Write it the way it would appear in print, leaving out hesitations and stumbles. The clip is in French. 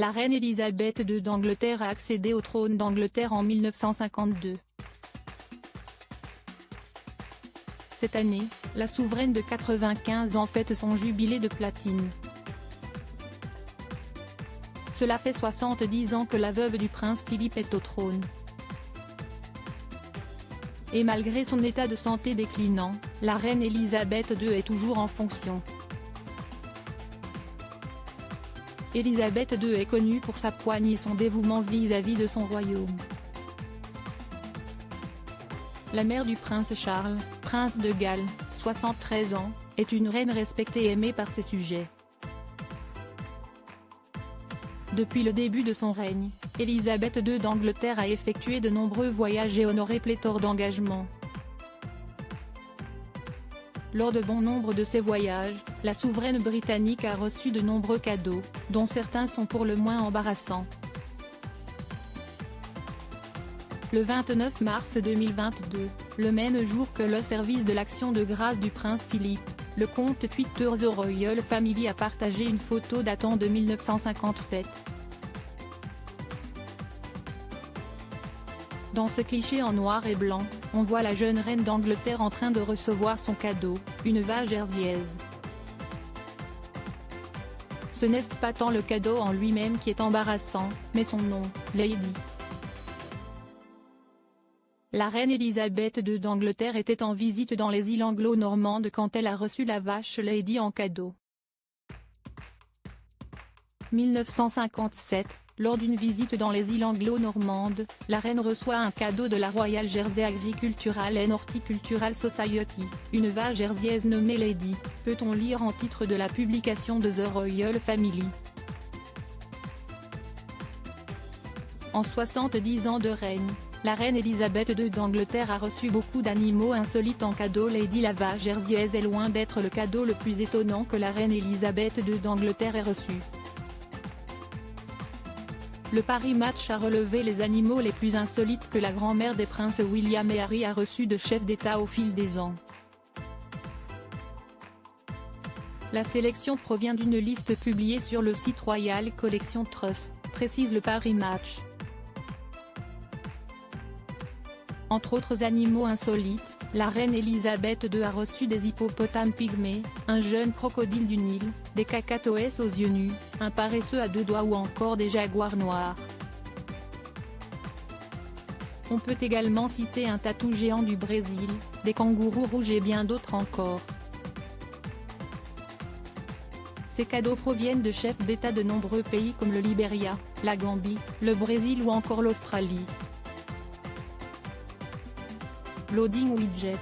la reine Elisabeth II d'Angleterre a accédé au trône d'Angleterre en 1952. Cette année, la souveraine de 95 ans fête son jubilé de platine. Cela fait 70 ans que la veuve du prince Philippe est au trône. Et malgré son état de santé déclinant, la reine Elisabeth II est toujours en fonction. Elisabeth II est connue pour sa poigne et son dévouement vis-à-vis de son royaume. La mère du prince Charles, prince de Galles, 73 ans, est une reine respectée et aimée par ses sujets. Depuis le début de son règne, Elisabeth II d'Angleterre a effectué de nombreux voyages et honoré pléthore d'engagements. Lors de bon nombre de ces voyages, la souveraine britannique a reçu de nombreux cadeaux, dont certains sont pour le moins embarrassants. Le 29 mars 2022, le même jour que le service de l'Action de grâce du prince Philippe, le compte Twitter The Royal Family a partagé une photo datant de 1957. Dans ce cliché en noir et blanc, on voit la jeune reine d'Angleterre en train de recevoir son cadeau, une vache jersiaise. Ce n'est pas tant le cadeau en lui-même qui est embarrassant, mais son nom, Lady. La reine Elisabeth II d'Angleterre était en visite dans les îles Anglo-Normandes quand elle a reçu la vache Lady en cadeau. 1957, lors d'une visite dans les îles Anglo-Normandes, la reine reçoit un cadeau de la Royal Jersey Agricultural and Horticultural Society, une vache jersiaise nommée Lady, peut-on lire en titre de la publication de The Royal Family. En 70 ans de règne, la reine Elisabeth II d'Angleterre a reçu beaucoup d'animaux insolites en cadeau. Lady la vache jersiaise est loin d'être le cadeau le plus étonnant que la reine Elisabeth II d'Angleterre ait reçu. Le Paris Match a relevé les animaux les plus insolites que la grand-mère des princes William et Harry a reçus de chefs d'État au fil des ans. La sélection provient d'une liste publiée sur le site Royal Collection Trust, précise le Paris Match. Entre autres animaux insolites, la reine Elisabeth II a reçu des hippopotames pygmées, un jeune crocodile du Nil, des cacatoès aux yeux nus, un paresseux à 2 doigts ou encore des jaguars noirs. On peut également citer un tatou géant du Brésil, des kangourous rouges et bien d'autres encore. Ces cadeaux proviennent de chefs d'État de nombreux pays comme le Libéria, la Gambie, le Brésil ou encore l'Australie. Loading Widget.